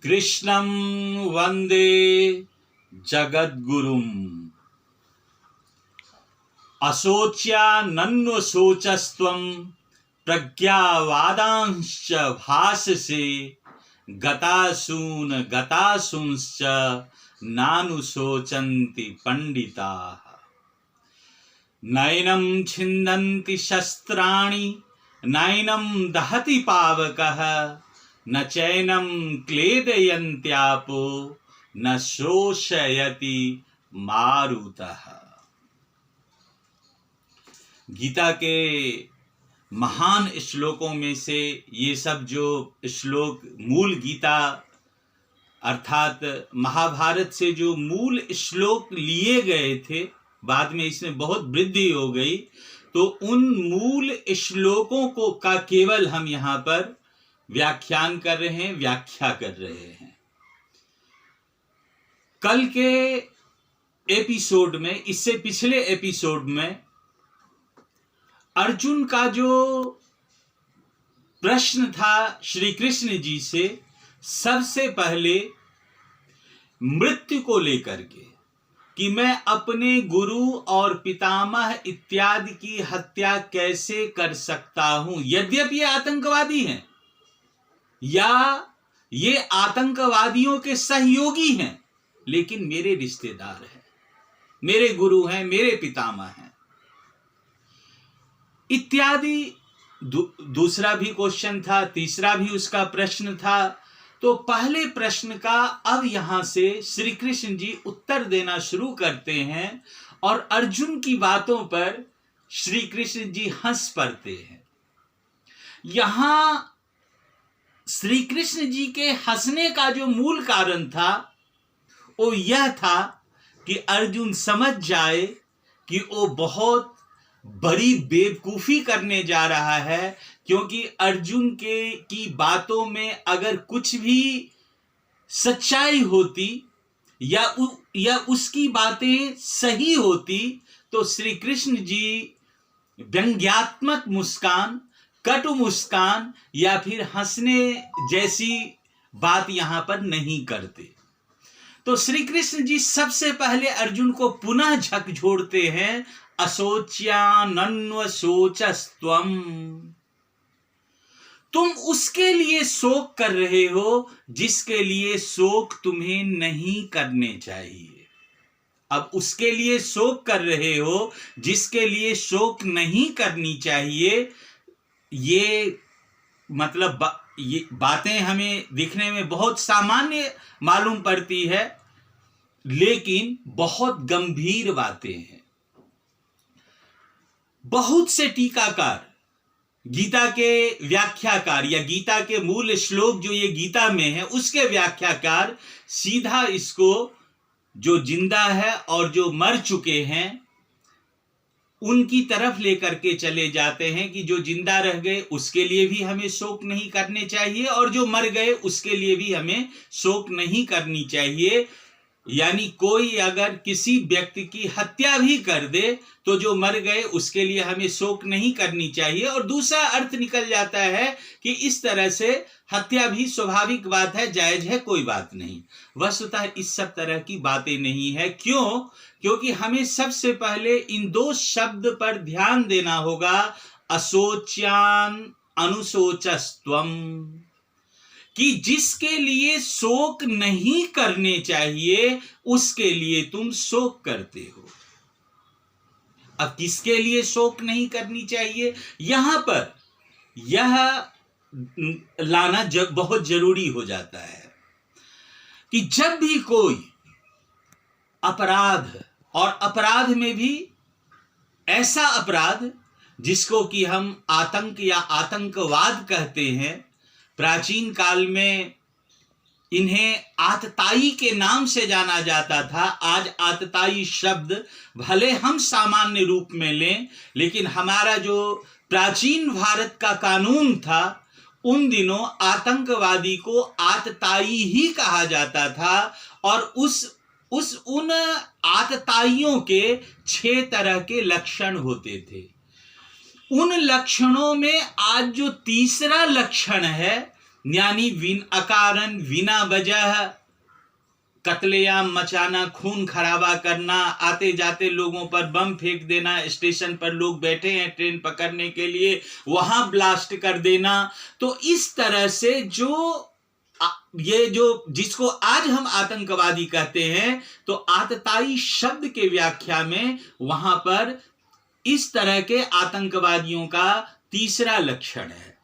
कृष्णं वन्दे जगद्गुरुम् अशोच्यानन्वशोचस्त्वं प्रज्ञावादांश्च भाससे गतासूंश्च नानुशोचन्ति पंडिताः। नैनं छिन्दन्ति शस्त्राणि नैनं दहति पावकः न चैनं क्लेदयन्त्यापो न शोषयति मारुतः। गीता के महान श्लोकों में से ये सब जो श्लोक मूल गीता अर्थात महाभारत से जो मूल श्लोक लिए गए थे, बाद में इसमें बहुत वृद्धि हो गई, तो उन मूल श्लोकों को का केवल हम यहाँ पर व्याख्यान कर रहे हैं, व्याख्या कर रहे हैं। कल के एपिसोड में, इससे पिछले एपिसोड में अर्जुन का जो प्रश्न था श्री कृष्ण जी से, सबसे पहले मृत्यु को लेकर के कि मैं अपने गुरु और पितामह इत्यादि की हत्या कैसे कर सकता हूं, यद्यपि ये आतंकवादी हैं या ये आतंकवादियों के सहयोगी हैं, लेकिन मेरे रिश्तेदार हैं, मेरे गुरु हैं, मेरे पितामह हैं इत्यादि। दूसरा भी क्वेश्चन था, तीसरा भी उसका प्रश्न था। तो पहले प्रश्न का अब यहां से श्री कृष्ण जी उत्तर देना शुरू करते हैं और अर्जुन की बातों पर श्री कृष्ण जी हंस पड़ते हैं। यहां श्री कृष्ण जी के हंसने का जो मूल कारण था वो यह था कि अर्जुन समझ जाए कि वो बहुत बड़ी बेवकूफी करने जा रहा है, क्योंकि अर्जुन की बातों में अगर कुछ भी सच्चाई होती या उसकी बातें सही होती तो श्री कृष्ण जी व्यंग्यात्मक मुस्कान, कटु मुस्कान या फिर हंसने जैसी बात यहां पर नहीं करते। तो श्री कृष्ण जी सबसे पहले अर्जुन को पुनः झकझोरते हैं, अशोच्यानन्वशोचस्त्वम्, तुम उसके लिए शोक कर रहे हो जिसके लिए शोक तुम्हें नहीं करने चाहिए। अब उसके लिए शोक कर रहे हो जिसके लिए शोक नहीं करनी चाहिए। ये मतलब ये बातें हमें दिखने में बहुत सामान्य मालूम पड़ती है, लेकिन बहुत गंभीर बातें हैं। बहुत से टीकाकार, गीता के व्याख्याकार या गीता के मूल श्लोक जो ये गीता में है उसके व्याख्याकार सीधा इसको जो जिंदा है और जो मर चुके हैं उनकी तरफ लेकर के चले जाते हैं कि जो जिंदा रह गए उसके लिए भी हमें शोक नहीं करने चाहिए और जो मर गए उसके लिए भी हमें शोक नहीं करनी चाहिए। यानी कोई अगर किसी व्यक्ति की हत्या भी कर दे तो जो मर गए उसके लिए हमें शोक नहीं करनी चाहिए, और दूसरा अर्थ निकल जाता है कि इस तरह से हत्या भी स्वाभाविक बात है, जायज है, कोई बात नहीं। वस्तुतः इस सब तरह की बातें नहीं है। क्यों? क्योंकि हमें सबसे पहले इन दो शब्द पर ध्यान देना होगा, अशोच्यान अनुशोचस्त्वम, कि जिसके लिए शोक नहीं करने चाहिए उसके लिए तुम शोक करते हो। अब किसके लिए शोक नहीं करनी चाहिए, यहां पर यह लाना बहुत जरूरी हो जाता है कि जब भी कोई अपराध, और अपराध में भी ऐसा अपराध जिसको कि हम आतंक या आतंकवाद कहते हैं, प्राचीन काल में इन्हें आतताई के नाम से जाना जाता था। आज आतताई शब्द भले हम सामान्य रूप में लें, लेकिन हमारा जो प्राचीन भारत का कानून था उन दिनों आतंकवादी को आतताई ही कहा जाता था, और उन आतताइयों के 6 तरह के लक्षण होते थे। उन लक्षणों में आज जो तीसरा लक्षण है यानी अकारण बिना वजह कत्लेआम मचाना, खून खराबा करना, आते जाते लोगों पर बम फेंक देना, स्टेशन पर लोग बैठे हैं ट्रेन पकड़ने के लिए वहां ब्लास्ट कर देना। तो इस तरह से ये जो जिसको आज हम आतंकवादी कहते हैं, तो आतताई शब्द के व्याख्या में वहां पर इस तरह के आतंकवादियों का तीसरा लक्षण है,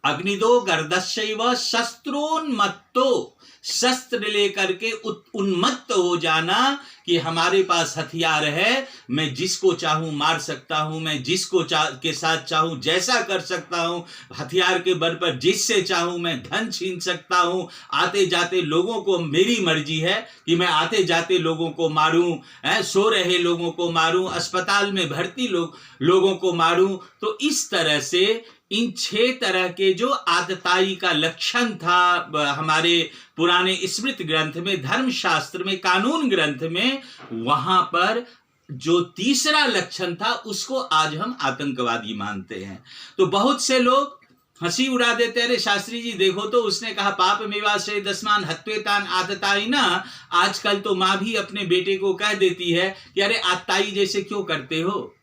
अग्निदो गर्दस्यैव शस्त्रोन्मत्तो, शस्त्र लेकर के उन्मत्त हो जाना कि हमारे पास हथियार है, मैं जिसको चाहूं मार सकता हूं, मैं जिसको के साथ चाहूं जैसा कर सकता हूं, हथियार के बल पर जिससे चाहूं मैं धन छीन सकता हूं, आते जाते लोगों को मेरी मर्जी है कि मैं आते जाते लोगों को मारूं, सो रहे लोगों को मारूं, अस्पताल में भर्ती लोगों को मारूं। तो इस तरह से इन 6 तरह के जो आतताई का लक्षण था हमारे पुराने स्मृति ग्रंथ में, धर्मशास्त्र में, कानून ग्रंथ में, वहां पर जो तीसरा लक्षण था उसको आज हम आतंकवादी मानते हैं। तो बहुत से लोग हंसी उड़ा देते, अरे शास्त्री जी देखो तो उसने कहा पाप मेवाश्रय दस्मान हत्वेतान आतताई ना। आजकल तो माँ भी अपने बेटे को कह देती है कि अरे आतताई जैसे क्यों करते हो।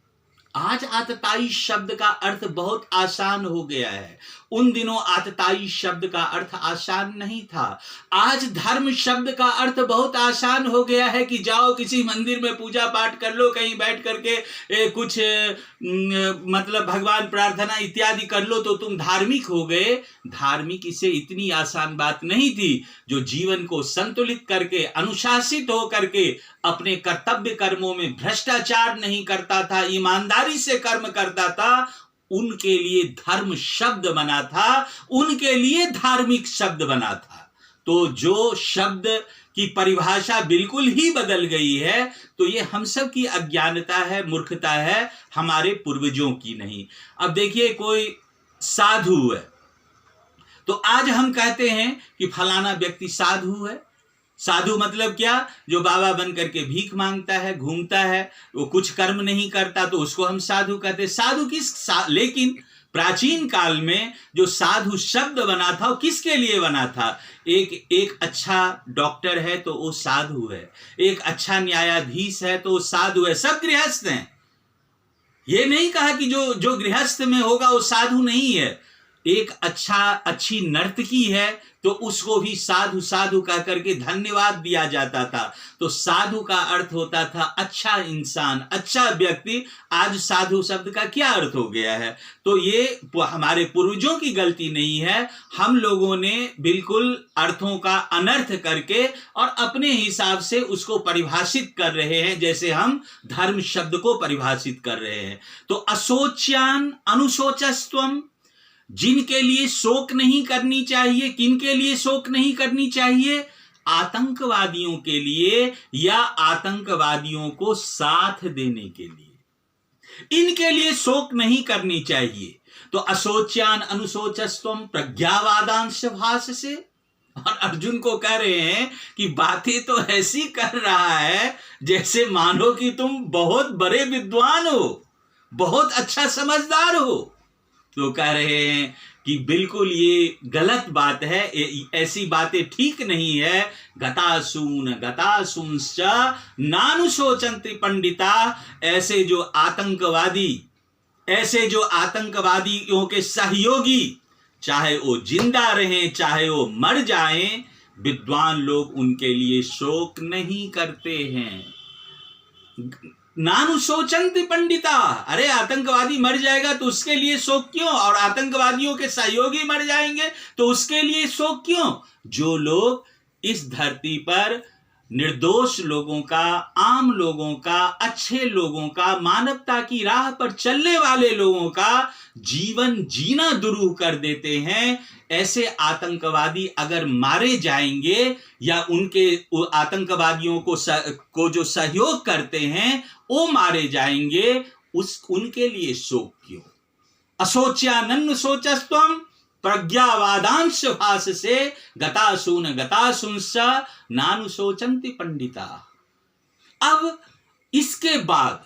आज आतताई शब्द का अर्थ बहुत आसान हो गया है, उन दिनों आतताई शब्द का अर्थ आसान नहीं था। आज धर्म शब्द का अर्थ बहुत आसान हो गया है कि जाओ किसी मंदिर में पूजा पाठ कर लो, कहीं बैठ करके कुछ मतलब भगवान प्रार्थना इत्यादि कर लो तो तुम धार्मिक हो गए। धार्मिक इसे इतनी आसान बात नहीं थी। जो जीवन को संतुलित करके, अनुशासित हो करके, अपने कर्तव्य कर्मों में भ्रष्टाचार नहीं करता था, ईमानदारी से कर्म करता था, उनके लिए धर्म शब्द बना था, उनके लिए धार्मिक शब्द बना था। तो जो शब्द की परिभाषा बिल्कुल ही बदल गई है, तो ये हम सब की अज्ञानता है, मूर्खता है, हमारे पूर्वजों की नहीं। अब देखिए कोई साधु है, तो आज हम कहते हैं कि फलाना व्यक्ति साधु है। साधु मतलब क्या? जो बाबा बन करके भीख मांगता है, घूमता है, वो कुछ कर्म नहीं करता, तो उसको हम साधु कहते हैं। साधु लेकिन प्राचीन काल में जो साधु शब्द बना था वो किसके लिए बना था? एक अच्छा डॉक्टर है तो वो साधु है, एक अच्छा न्यायाधीश है तो वो साधु है। सब गृहस्थ हैं, ये नहीं कहा कि जो गृहस्थ में होगा वो साधु नहीं है। एक अच्छी नर्तकी है तो उसको भी साधु साधु कह करके धन्यवाद दिया जाता था। तो साधु का अर्थ होता था अच्छा इंसान, अच्छा व्यक्ति। आज साधु शब्द का क्या अर्थ हो गया है? तो ये हमारे पूर्वजों की गलती नहीं है, हम लोगों ने बिल्कुल अर्थों का अनर्थ करके और अपने हिसाब से उसको परिभाषित कर रहे हैं, जैसे हम धर्म शब्द को परिभाषित कर रहे हैं। तो अशोच्यान अनुशोचस्त्वम, जिनके लिए शोक नहीं करनी चाहिए। किनके लिए शोक नहीं करनी चाहिए? आतंकवादियों के लिए या आतंकवादियों को साथ देने के लिए, इनके लिए शोक नहीं करनी चाहिए। तो अशोच्यान अनुशोचस्त्वम प्रज्ञावादांश भाष से, और अर्जुन को कह रहे हैं कि बातें तो ऐसी कर रहा है जैसे मानो कि तुम बहुत बड़े विद्वान हो, बहुत अच्छा समझदार हो। तो कह रहे हैं कि बिल्कुल ये गलत बात है, ऐसी बातें ठीक नहीं है। गतासूंश्च नानुशोचन्ति पंडिता, ऐसे जो आतंकवादियों के सहयोगी, चाहे वो जिंदा रहें चाहे वो मर जाएं, विद्वान लोग उनके लिए शोक नहीं करते हैं। नानुशोचन्ति पंडिता, अरे आतंकवादी मर जाएगा तो उसके लिए शोक क्यों? और आतंकवादियों के सहयोगी मर जाएंगे तो उसके लिए शोक क्यों? जो लोग इस धरती पर निर्दोष लोगों का, आम लोगों का, अच्छे लोगों का, मानवता की राह पर चलने वाले लोगों का जीवन जीना दुरूह कर देते हैं, ऐसे आतंकवादी अगर मारे जाएंगे या उनके आतंकवादियों को जो सहयोग करते हैं वो मारे जाएंगे, उनके लिए शोक क्यों? अशोच्यानन्नु शोचस्त्वम प्रज्ञावादांश भाष से गतासूंश्च नानुशोचन्ति पंडिता। अब इसके बाद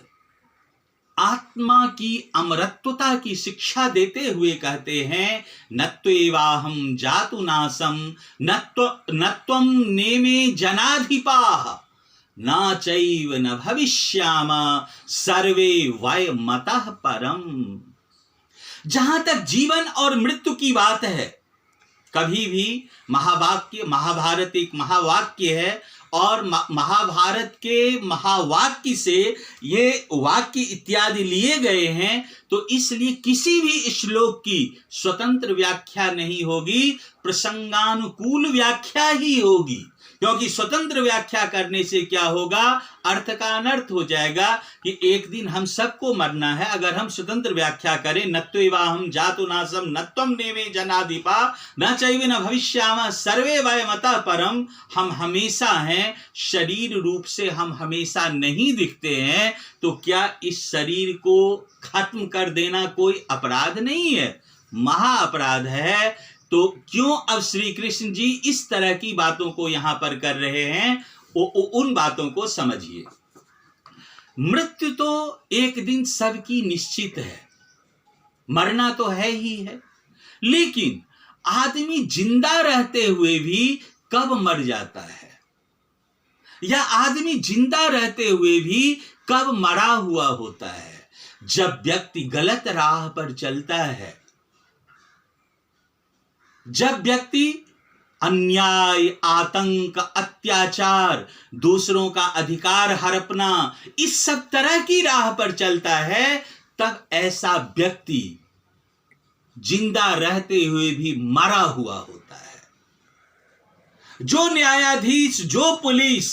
आत्मा की अमरत्वता की शिक्षा देते हुए कहते हैं, नत्वेवाहं जातु नासम नत्वं नेमे जनाधिपाः न चैव न भविष्याम सर्वे वयमतः परम। जहां तक जीवन और मृत्यु की बात है, कभी भी महाभारत एक महावाक्य है और महाभारत के महावाक्य से ये वाक्य इत्यादि लिए गए हैं, तो इसलिए किसी भी श्लोक की स्वतंत्र व्याख्या नहीं होगी, प्रसंगानुकूल व्याख्या ही होगी। क्योंकि स्वतंत्र व्याख्या करने से क्या होगा, अर्थ का अनर्थ हो जाएगा कि एक दिन हम सबको मरना है। अगर हम स्वतंत्र व्याख्या करें, नत्वेवाहं जातु नासम नत्वं नेमे जनाधिपा न चैव न भविष्यामः सर्वे वयमतः परम, हम हमेशा हैं, शरीर रूप से हम हमेशा नहीं दिखते हैं, तो क्या इस शरीर को खत्म कर देना कोई अपराध नहीं है? महा अपराध है। तो क्यों अब श्री कृष्ण जी इस तरह की बातों को यहां पर कर रहे हैं, उन बातों को समझिए। मृत्यु तो एक दिन सबकी निश्चित है, मरना तो है ही है, लेकिन आदमी जिंदा रहते हुए भी कब मर जाता है, या आदमी जिंदा रहते हुए भी कब मरा हुआ होता है? जब व्यक्ति गलत राह पर चलता है, जब व्यक्ति अन्याय, आतंक, अत्याचार, दूसरों का अधिकार हड़पना, इस सब तरह की राह पर चलता है, तब ऐसा व्यक्ति जिंदा रहते हुए भी मरा हुआ होता है। जो न्यायाधीश, जो पुलिस,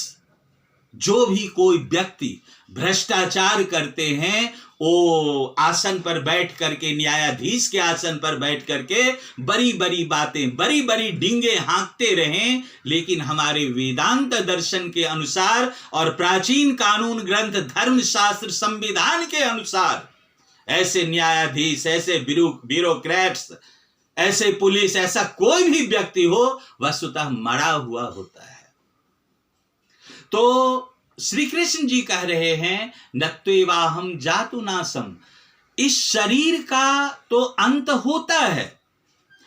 जो भी कोई व्यक्ति भ्रष्टाचार करते हैं, वो आसन पर बैठ करके, न्यायाधीश के आसन पर बैठ करके बड़ी बड़ी बातें, बड़ी बड़ी डींगे हाँकते रहें, लेकिन हमारे वेदांत दर्शन के अनुसार और प्राचीन कानून ग्रंथ, धर्मशास्त्र, संविधान के अनुसार ऐसे न्यायाधीश, ऐसे ब्यूरोक्रेट्स, ऐसे पुलिस, ऐसा कोई भी व्यक्ति हो, वस्तुतः मरा हुआ होता है। तो श्री कृष्ण जी कह रहे हैं, नत्वेवाहं जातु नासम, इस शरीर का तो अंत होता है,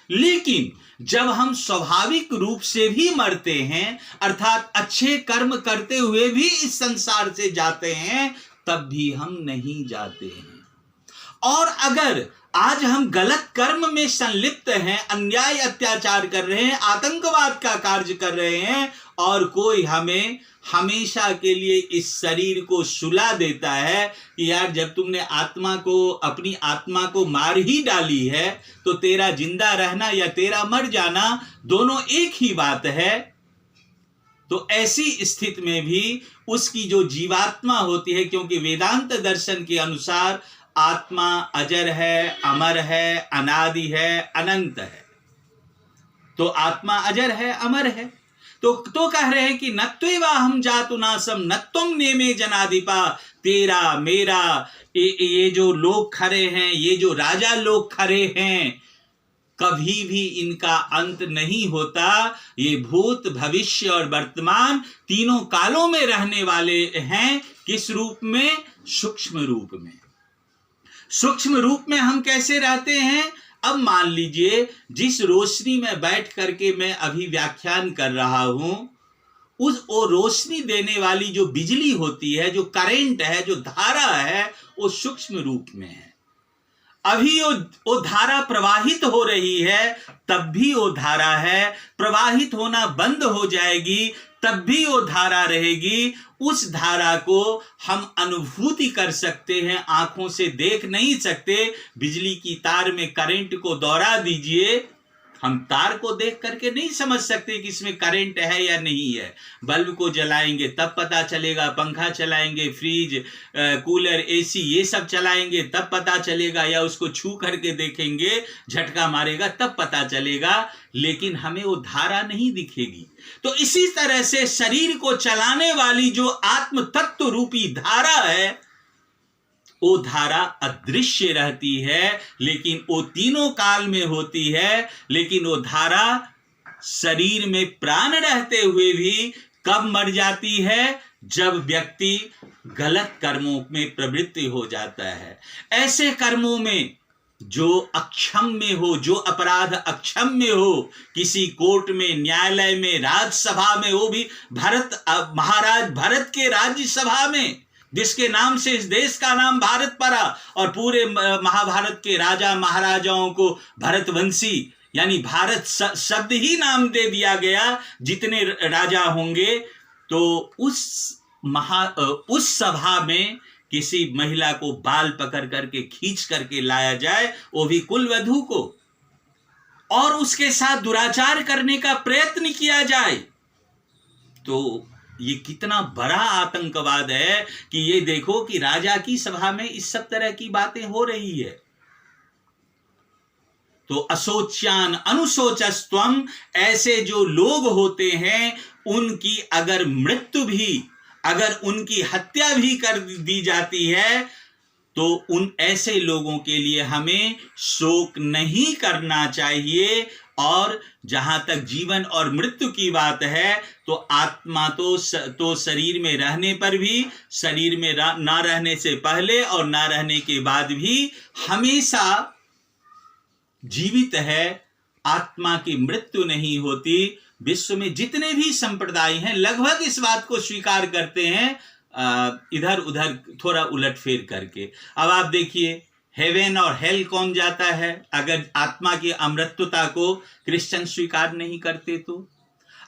लेकिन जब हम स्वाभाविक रूप से भी मरते हैं, अर्थात अच्छे कर्म करते हुए भी इस संसार से जाते हैं, तब भी हम नहीं जाते हैं। और अगर आज हम गलत कर्म में संलिप्त हैं, अन्याय अत्याचार कर रहे हैं, आतंकवाद का कार्य कर रहे हैं, और कोई हमें हमेशा के लिए इस शरीर को सुला देता है कि यार जब तुमने अपनी आत्मा को मार ही डाली है, तो तेरा जिंदा रहना या तेरा मर जाना दोनों एक ही बात है, तो ऐसी स्थिति में भी उसकी जो जीवात्मा होती है, क्योंकि वेदांत दर्शन के अनुसार आत्मा अजर है, अमर है, अनादि है, अनंत है, तो आत्मा अजर है, अमर है। तो कह रहे हैं कि नत्वेवाहं जातु नासम नत्वं नेमे जनाधिपा, तेरा मेरा ये जो लोग खड़े हैं, ये जो राजा लोग खड़े हैं, कभी भी इनका अंत नहीं होता। ये भूत, भविष्य और वर्तमान तीनों कालों में रहने वाले हैं। किस रूप में? सूक्ष्म रूप में। सूक्ष्म रूप में हम कैसे रहते हैं? अब मान लीजिए, जिस रोशनी में बैठ करके मैं अभी व्याख्यान कर रहा हूं, वो रोशनी देने वाली जो बिजली होती है, जो करंट है, जो धारा है, वो सूक्ष्म रूप में है। अभी वो धारा प्रवाहित हो रही है, तब भी वो धारा है, प्रवाहित होना बंद हो जाएगी तब भी वो धारा रहेगी। उस धारा को हम अनुभूति कर सकते हैं, आंखों से देख नहीं सकते। बिजली की तार में करंट को दौड़ा दीजिए, हम तार को देख करके नहीं समझ सकते कि इसमें करंट है या नहीं है। बल्ब को जलाएंगे तब पता चलेगा, पंखा चलाएंगे, फ्रिज, कूलर, एसी ये सब चलाएंगे तब पता चलेगा, या उसको छू करके देखेंगे, झटका मारेगा तब पता चलेगा, लेकिन हमें वो धारा नहीं दिखेगी। तो इसी तरह से शरीर को चलाने वाली जो आत्म तत्व रूपी धारा है, वो धारा अदृश्य रहती है, लेकिन वो तीनों काल में होती है। लेकिन वो धारा शरीर में प्राण रहते हुए भी कब मर जाती है? जब व्यक्ति गलत कर्मों में प्रवृत्ति हो जाता है। ऐसे कर्मों में जो अक्षम्य हो, जो अपराध अक्षम्य हो, किसी कोर्ट में, न्यायालय में, राज्यसभा में, वो भी महाराज भरत के राज्यसभा में, जिसके नाम से इस देश का नाम भारत पड़ा, और पूरे महाभारत के राजा महाराजाओं को भरतवंशी यानी भारत शब्द ही नाम दे दिया गया, जितने राजा होंगे। तो उस सभा में किसी महिला को बाल पकड़ करके खींच करके लाया जाए, वो भी कुलवधू को, और उसके साथ दुराचार करने का प्रयत्न किया जाए, तो ये कितना बड़ा आतंकवाद है कि ये देखो कि राजा की सभा में इस सब तरह की बातें हो रही है। तो असोच्यान अनुशोचस्त्वम, ऐसे जो लोग होते हैं उनकी अगर मृत्यु भी, अगर उनकी हत्या भी कर दी जाती है, तो उन ऐसे लोगों के लिए हमें शोक नहीं करना चाहिए। और जहां तक जीवन और मृत्यु की बात है, तो आत्मा तो शरीर में रहने पर भी, शरीर में ना रहने से पहले और ना रहने के बाद भी हमेशा जीवित है। आत्मा की मृत्यु नहीं होती। विश्व में जितने भी संप्रदाय हैं लगभग इस बात को स्वीकार करते हैं, इधर उधर थोड़ा उलटफेर करके। अब आप देखिए, हेवन और हेल कौन जाता है अगर आत्मा की अमृतता को क्रिश्चियन स्वीकार नहीं करते? तो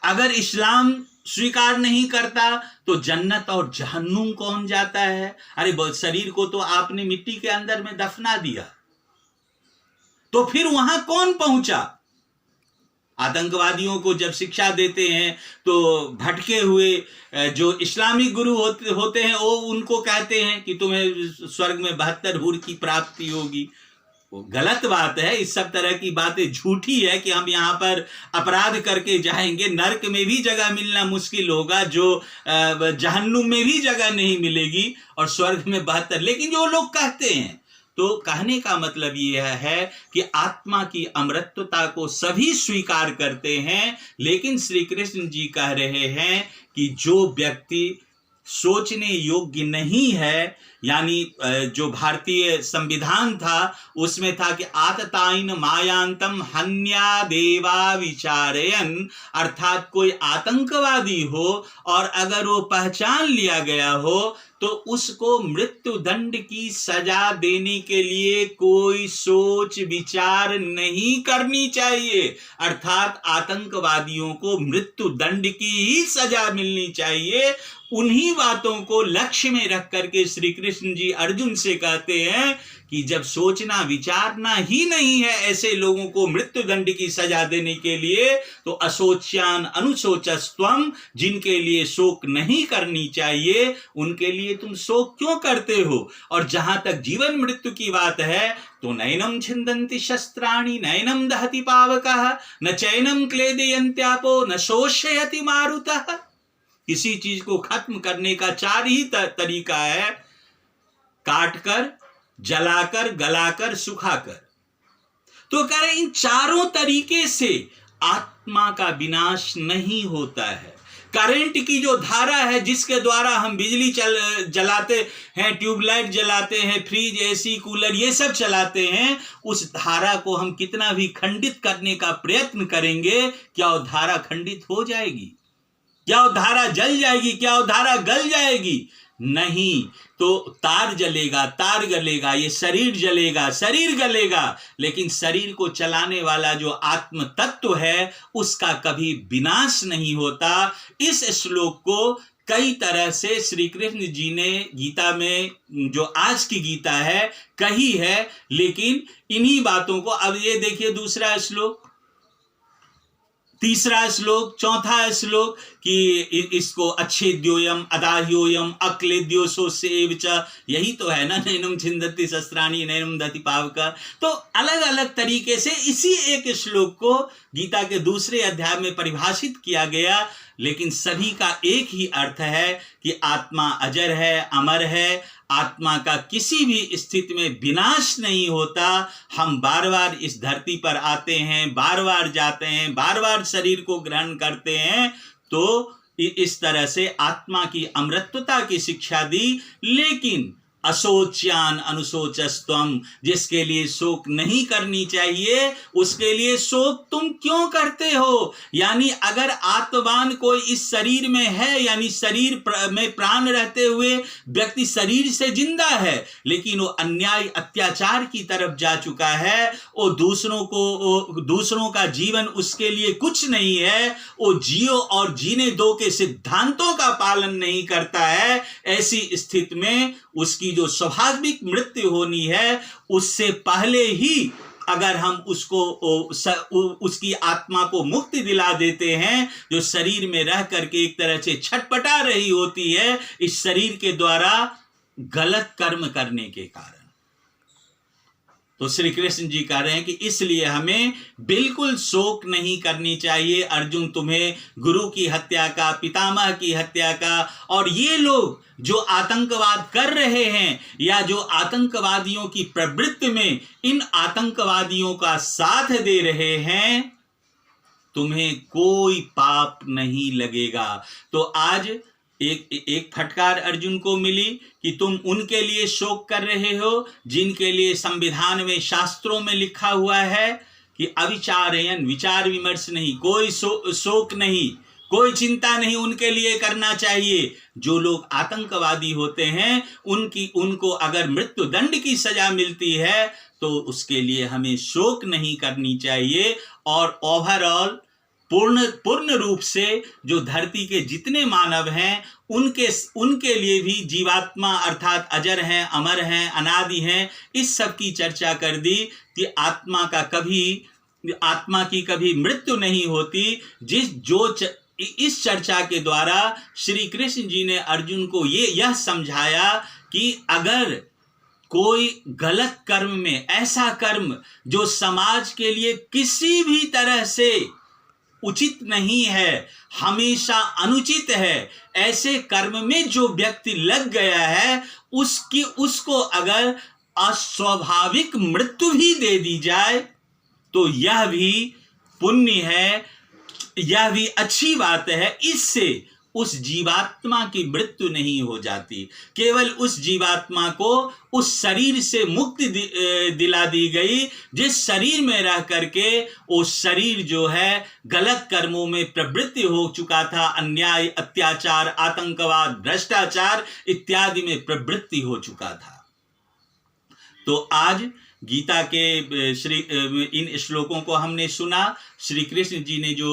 अगर इस्लाम स्वीकार नहीं करता तो जन्नत और जहन्नुम कौन जाता है? अरे शरीर को तो आपने मिट्टी के अंदर में दफना दिया, तो फिर वहां कौन पहुंचा? आतंकवादियों को जब शिक्षा देते हैं तो भटके हुए जो इस्लामिक गुरु होते हैं, वो उनको कहते हैं कि तुम्हें स्वर्ग में 72 हूर की प्राप्ति होगी। वो गलत बात है। इस सब तरह की बातें झूठी है कि हम यहाँ पर अपराध करके जाएंगे, नरक में भी जगह मिलना मुश्किल होगा, जो जहन्नुम में भी जगह नहीं मिलेगी, और स्वर्ग में 72। लेकिन जो लोग कहते हैं, तो कहने का मतलब यह है कि आत्मा की अमृतता को सभी स्वीकार करते हैं, लेकिन श्री कृष्ण जी कह रहे हैं कि जो व्यक्ति सोचने योग्य नहीं है, यानी जो भारतीय संविधान था उसमें था कि आतताइन मायांतम हन्या देवा विचारयन, अर्थात कोई आतंकवादी हो और अगर वो पहचान लिया गया हो तो उसको मृत्यु दंड की सजा देने के लिए कोई सोच विचार नहीं करनी चाहिए। अर्थात आतंकवादियों को मृत्यु दंड की ही सजा मिलनी चाहिए। उन्हीं बातों को लक्ष्य में रख करके श्री कृष्ण जी अर्जुन से कहते हैं कि जब सोचना विचारना ही नहीं है ऐसे लोगों को मृत्यु दंड की सजा देने के लिए, तो असोच्यान अनुशोचस्त्वम, जिनके लिए शोक नहीं करनी चाहिए उनके लिए तुम शोक क्यों करते हो? और जहां तक जीवन मृत्यु की बात है, तो नैनम छिन्दन्ति शस्त्राणि नैनम दहति पावकः न चैनम क्लेदयन्त्यापो न शोषयति मारुतः। किसी चीज को खत्म करने का 4 ही तरीका है, काटकर, जलाकर, गलाकर, सुखाकर। तो कह रहे इन चारों तरीके से आत्मा का विनाश नहीं होता है। करंट की जो धारा है जिसके द्वारा हम बिजली जलाते हैं, ट्यूबलाइट जलाते हैं, फ्रिज, एसी, कूलर ये सब चलाते हैं, उस धारा को हम कितना भी खंडित करने का प्रयत्न करेंगे, क्या वो धारा खंडित हो जाएगी? क्या वो धारा जल जाएगी? क्या वो धारा गल जाएगी? नहीं। तो तार जलेगा, तार गलेगा, ये शरीर जलेगा, शरीर गलेगा, लेकिन शरीर को चलाने वाला जो आत्म तत्व है उसका कभी विनाश नहीं होता। इस श्लोक को कई तरह से श्री कृष्ण जी ने गीता में, जो आज की गीता है, कही है, लेकिन इन्हीं बातों को अब ये देखिए दूसरा श्लोक, तीसरा श्लोक, चौथा श्लोक कि इसको अच्छेद्योयम अदाह्योयम अक्लेद्योसो सेवच, यही तो है ना, नैनम छिन्दन्ति शस्त्राणि नैनम दहति पावकः। तो अलग अलग तरीके से इसी एक श्लोक को गीता के दूसरे अध्याय में परिभाषित किया गया, लेकिन सभी का एक ही अर्थ है कि आत्मा अजर है, अमर है, आत्मा का किसी भी स्थिति में विनाश नहीं होता। हम बार बार इस धरती पर आते हैं, बार बार जाते हैं, बार बार शरीर को ग्रहण करते हैं, तो इस तरह से आत्मा की अमृतता की शिक्षा दी। लेकिन अशोच्यान अनुशोचस्तम, जिसके लिए शोक नहीं करनी चाहिए उसके लिए शोक तुम क्यों करते हो। यानी अगर आत्मवान कोई इस शरीर में है, यानी शरीर में प्राण रहते हुए व्यक्ति शरीर से जिंदा है, लेकिन वो अन्याय अत्याचार की तरफ जा चुका है, वो दूसरों का जीवन उसके लिए कुछ नहीं है, वो जियो और जीने दो के सिद्धांतों का पालन नहीं करता है, ऐसी स्थिति में उसकी जो स्वाभाविक मृत्यु होनी है उससे पहले ही अगर हम उसकी आत्मा को मुक्ति दिला देते हैं, जो शरीर में रह करके एक तरह से छटपटा रही होती है इस शरीर के द्वारा गलत कर्म करने के कारण। तो श्री कृष्ण जी कह रहे हैं कि इसलिए हमें बिल्कुल शोक नहीं करनी चाहिए। अर्जुन तुम्हें गुरु की हत्या का, पितामह की हत्या का, और ये लोग जो आतंकवाद कर रहे हैं या जो आतंकवादियों की प्रवृत्ति में इन आतंकवादियों का साथ दे रहे हैं, तुम्हें कोई पाप नहीं लगेगा। तो आज एक फटकार अर्जुन को मिली कि तुम उनके लिए शोक कर रहे हो जिनके लिए संविधान में, शास्त्रों में लिखा हुआ है कि अविचारयन, विचार विमर्श नहीं, कोई शोक नहीं, कोई चिंता नहीं उनके लिए करना चाहिए। जो लोग आतंकवादी होते हैं उनको अगर मृत्यु दंड की सजा मिलती है तो उसके लिए हमें शोक नहीं करनी चाहिए। और ओवरऑल पूर्ण रूप से जो धरती के जितने मानव हैं उनके लिए भी जीवात्मा अर्थात अजर हैं, अमर हैं, अनादि हैं, इस सब की चर्चा कर दी कि आत्मा की कभी मृत्यु नहीं होती। इस चर्चा के द्वारा श्री कृष्ण जी ने अर्जुन को यह समझाया कि अगर कोई गलत कर्म में, ऐसा कर्म जो समाज के लिए किसी भी तरह से उचित नहीं है, हमेशा अनुचित है, ऐसे कर्म में जो व्यक्ति लग गया है उसको अगर अस्वाभाविक मृत्यु भी दे दी जाए तो यह भी पुण्य है, यह भी अच्छी बात है। इससे उस जीवात्मा की मृत्यु नहीं हो जाती, केवल उस जीवात्मा को उस शरीर से मुक्ति दिला दी गई जिस शरीर में रह करके वो शरीर जो है गलत कर्मों में प्रवृत्ति हो चुका था, अन्याय, अत्याचार, आतंकवाद, भ्रष्टाचार इत्यादि में प्रवृत्ति हो चुका था। तो आज गीता के इन श्लोकों को हमने सुना। श्री कृष्ण जी ने जो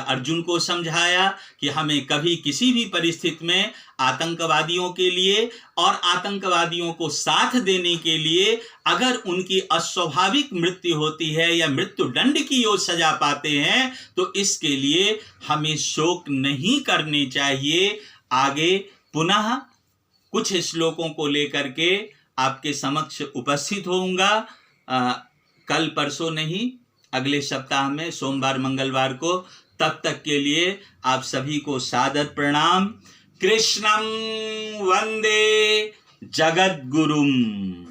अर्जुन को समझाया कि हमें कभी किसी भी परिस्थिति में आतंकवादियों के लिए और आतंकवादियों को साथ देने के लिए अगर उनकी अस्वाभाविक मृत्यु होती है या मृत्यु दंड की ओर सजा पाते हैं तो इसके लिए हमें शोक नहीं करने चाहिए। आगे पुनः कुछ श्लोकों को लेकर के आपके समक्ष उपस्थित होऊंगा, कल परसों नहीं, अगले सप्ताह में सोमवार मंगलवार को। तब तक के लिए आप सभी को सादर प्रणाम। कृष्णं वंदे जगद्गुरुम्।